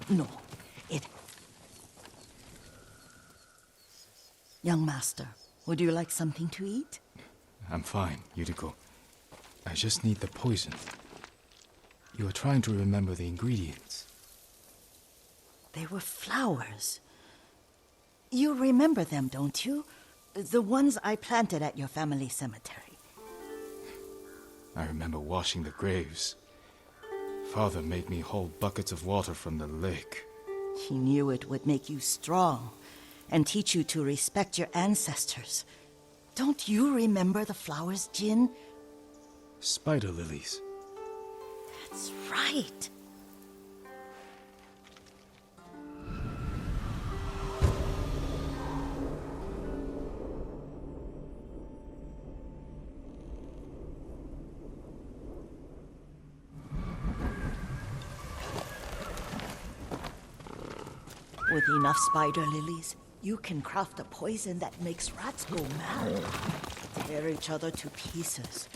No, it... Young master, would you like something to eat? I'm fine, Yuriko. I just need the poison. You are trying to remember the ingredients. They were flowers. You remember them, don't you? The ones I planted at your family cemetery. I remember washing the graves. Father made me hold buckets of water from the lake. He knew it would make you strong and teach you to respect your ancestors. Don't you remember the flowers, Jin? Spider lilies. That's right. With enough spider lilies, you can craft a poison that makes rats go mad. Tear each other to pieces.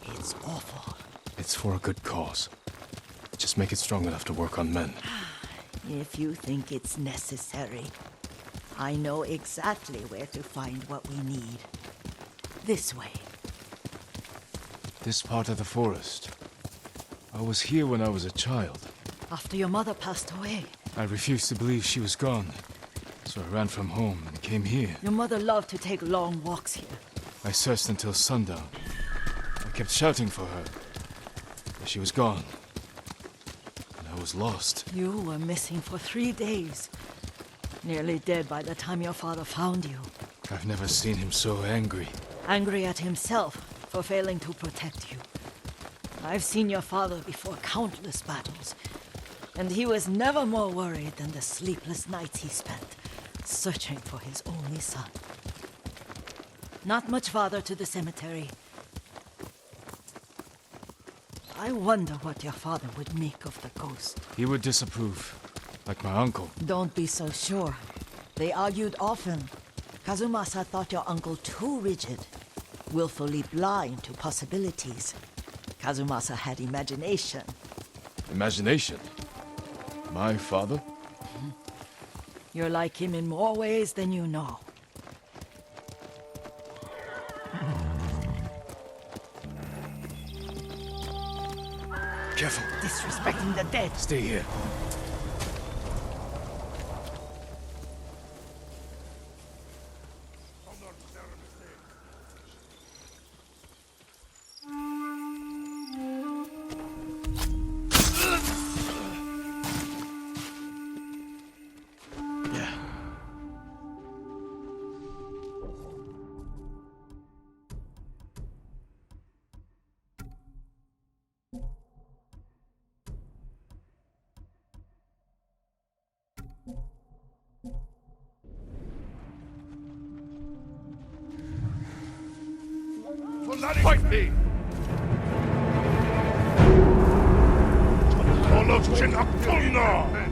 It's awful. It's for a good cause. Just make it strong enough to work on men. If you think it's necessary, I know exactly where to find what we need. This way. This part of the forest. I was here when I was a child. After your mother passed away. I refused to believe she was gone. So I ran from home and came here. Your mother loved to take long walks here. I searched until sundown. I kept shouting for her. But she was gone. And I was lost. You were missing for 3 days. Nearly dead by the time your father found you. I've never seen him so angry. Angry at himself for failing to protect you. I've seen your father before countless battles. And he was never more worried than the sleepless nights he spent searching for his only son. Not much farther to the cemetery. I wonder what your father would make of the ghost. He would disapprove, like my uncle. Don't be so sure. They argued often. Kazumasa thought your uncle too rigid, willfully blind to possibilities. Kazumasa had imagination. Imagination? My father? You're like him in more ways than you know. Careful. Disrespecting the dead. Stay here. Fight me! 전설없진 않구나!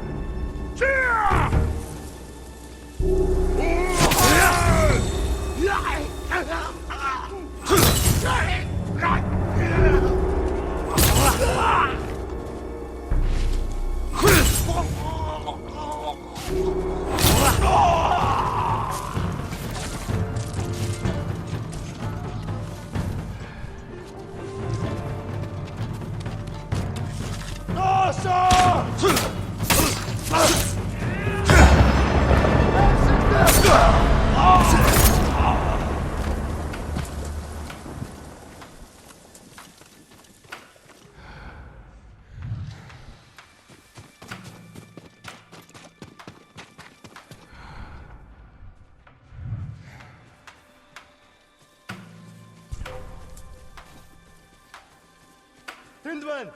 Hindman!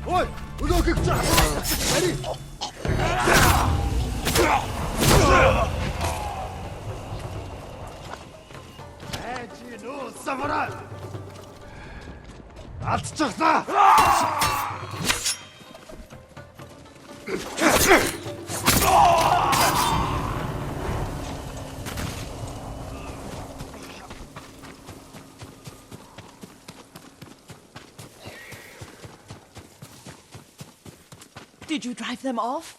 Oi! Udah kecah! Ready? Алдчихлаа. Did you drive them off?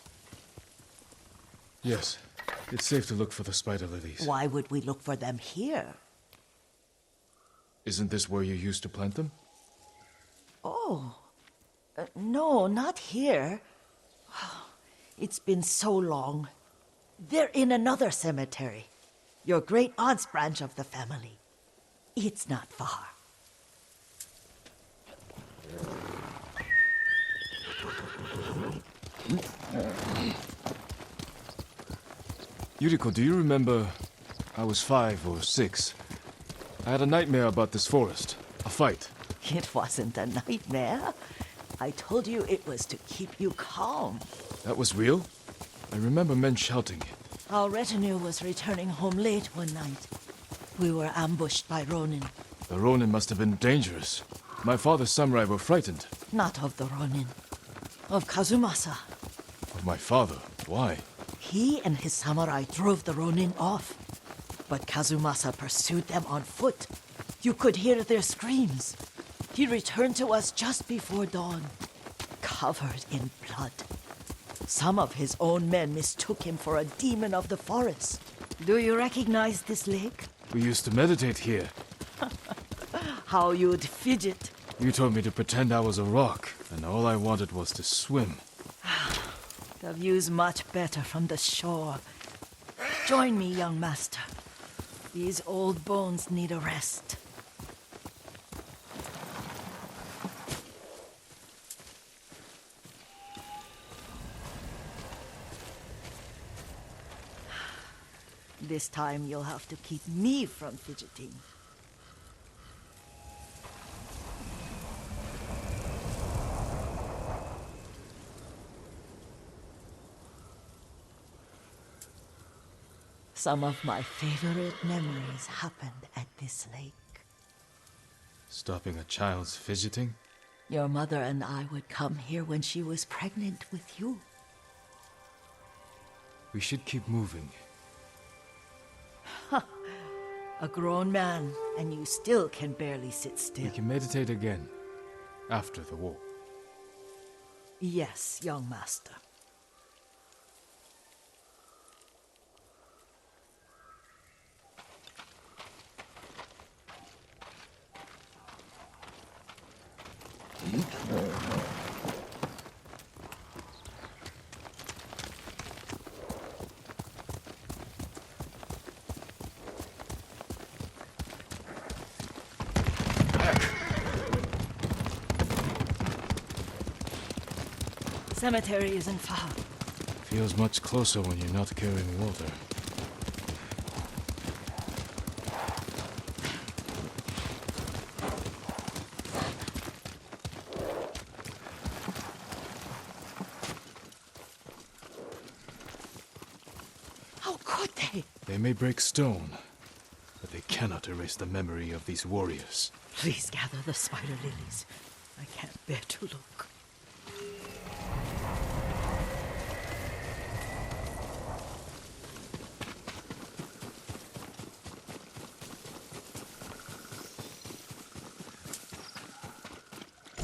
Yes. It's safe to look for the spider lilies. Why would we look for them here? Isn't this where you used to plant them? Oh. No, not here. It's been so long. They're in another cemetery. Your great aunt's branch of the family. It's not far. Yuriko, do you remember? I was 5 or 6. I had a nightmare about this forest. A fight. It wasn't a nightmare. I told you it was to keep you calm. That was real? I remember men shouting. Our retinue was returning home late one night. We were ambushed by Ronin. The Ronin must have been dangerous. My father's samurai were frightened. Not of the Ronin. Of Kazumasa. Of my father? Why? He and his samurai drove the Ronin off. But Kazumasa pursued them on foot. You could hear their screams. He returned to us just before dawn, covered in blood. Some of his own men mistook him for a demon of the forest. Do you recognize this lake? We used to meditate here. How you'd fidget. You told me to pretend I was a rock, and all I wanted was to swim. The view's much better from the shore. Join me, young master. These old bones need a rest. This time you'll have to keep me from fidgeting. Some of my favorite memories happened at this lake. Stopping a child's fidgeting? Your mother and I would come here when she was pregnant with you. We should keep moving. A grown man, and you still can barely sit We still. can meditate again. After the war. Yes, young master. Cemetery isn't far. Feels much closer when you're not carrying water. How could they? They may break stone, but they cannot erase the memory of these warriors. Please gather the spider lilies. I can't bear to look.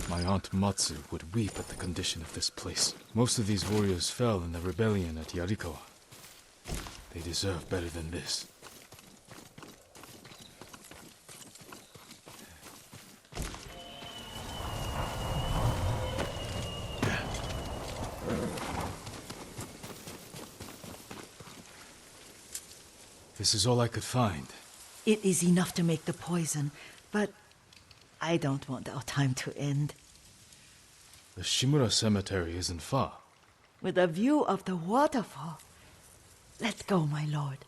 My aunt Matsu would weep at the condition of this place. Most of these warriors fell in the rebellion at Yarikawa. They deserve better than this. This is all I could find. It is enough to make the poison, but I don't want our time to end. The Shimura Cemetery isn't far. With a view of the waterfall. Let's go, my lord.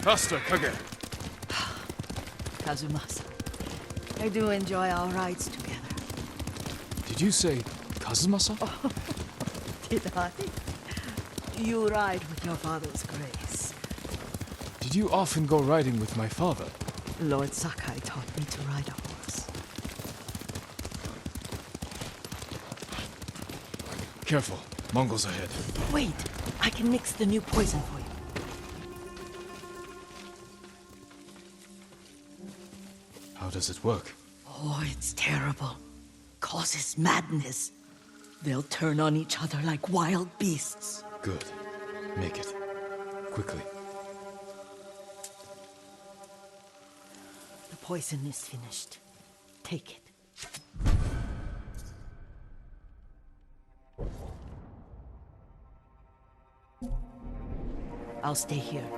Faster, Kage! Kazumasa. I do enjoy our rides together. Did you say Kazuma-san? Did I? You ride with your father's grace. Did you often go riding with my father? Lord Sakai taught me to ride a horse. Careful. Mongols ahead. Wait, I can mix the new poison for you. How does it work? Oh, it's terrible. Causes madness. They'll turn on each other like wild beasts. Good. Make it. Quickly. The poison is finished. Take it. I'll stay here.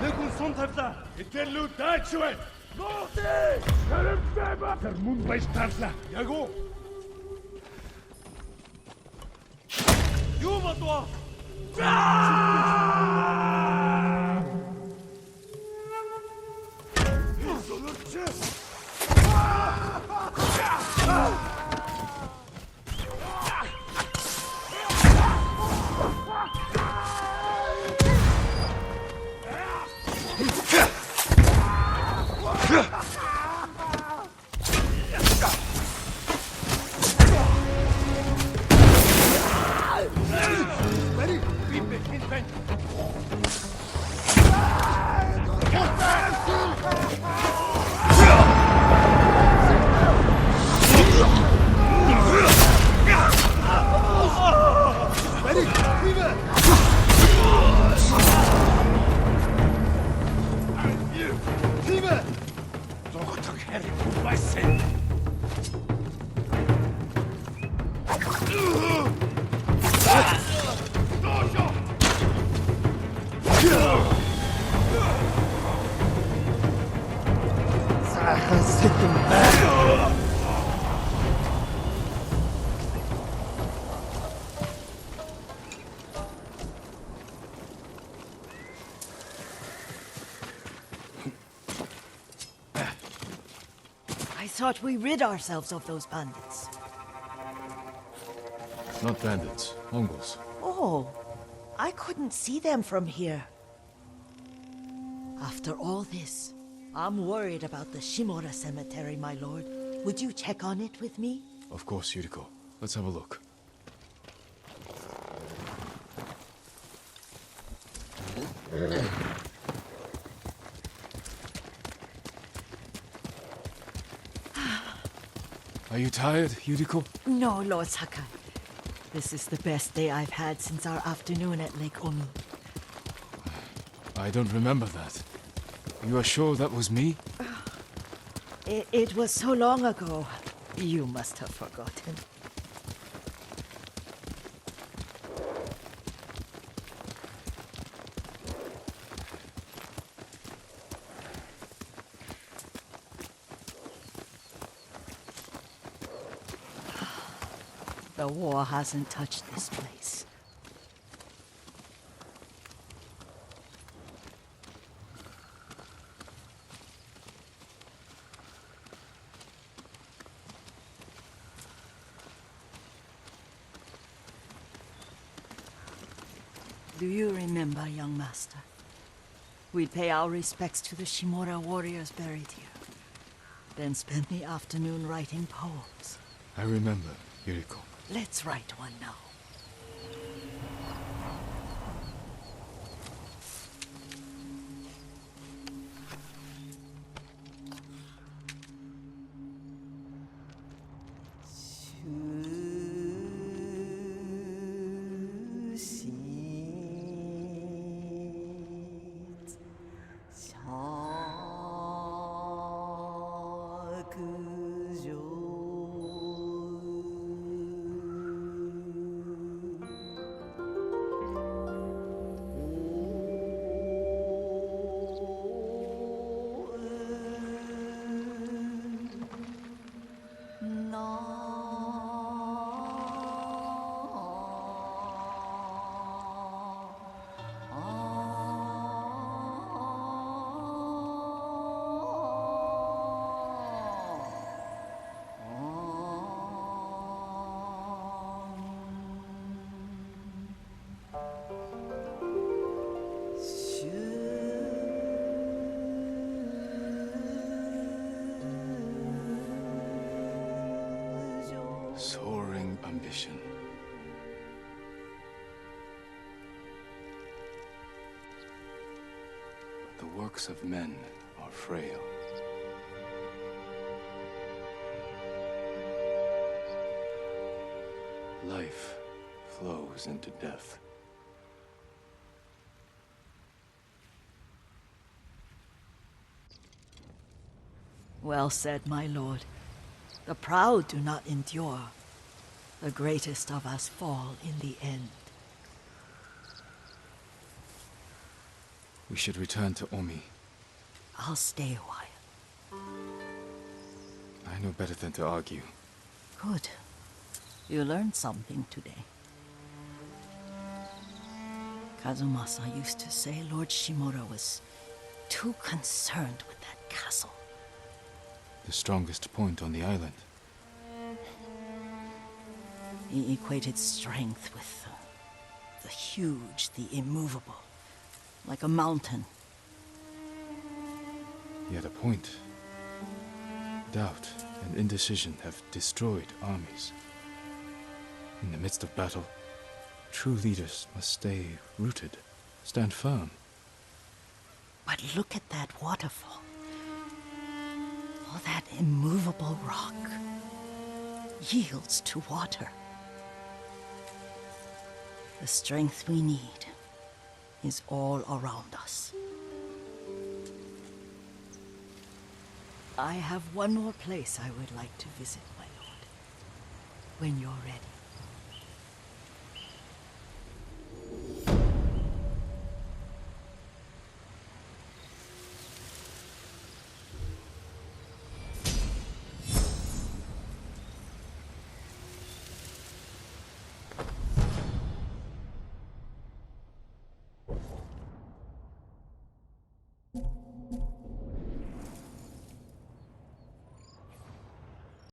내군 손 тавьлаа. Эдгээр дайч байна. Нууцээ! Хэрэмтэй ба. Тэр мөн байж таарлаа. Яг уу. Юу бодвоо? I thought we rid ourselves of those bandits. Not bandits. Mongols. Oh, I couldn't see them from here. After all this, I'm worried about the Shimura cemetery, my lord. Would you check on it with me? Of course, Yuriko. Let's have a look. Are you tired, Yuriko? No, Lord Sakai. This is the best day I've had since our afternoon at Lake Onu. I don't remember that. You are sure that was me? It was so long ago. You must have forgotten. The war hasn't touched this place. Do you remember, young master? We'd pay our respects to the Shimura warriors buried here. Then spend the afternoon writing poems. I remember, Yuriko. Let's write one now. Soaring ambition. The works of men are frail. Life flows into death. Well said, my lord. The proud do not endure. The greatest of us fall in the end. We should return to Omi. I'll stay a while. I know better than to argue. Good. You learned something today. Kazumasa used to say Lord Shimura was too concerned with that castle. The strongest point on the island. He equated strength with the huge, the immovable, like a mountain. He had a point. Doubt and indecision have destroyed armies. In the midst of battle, true leaders must stay rooted, stand firm. But look at that waterfall. All that immovable rock yields to water. The strength we need is all around us. I have one more place I would like to visit, my lord. When you're ready.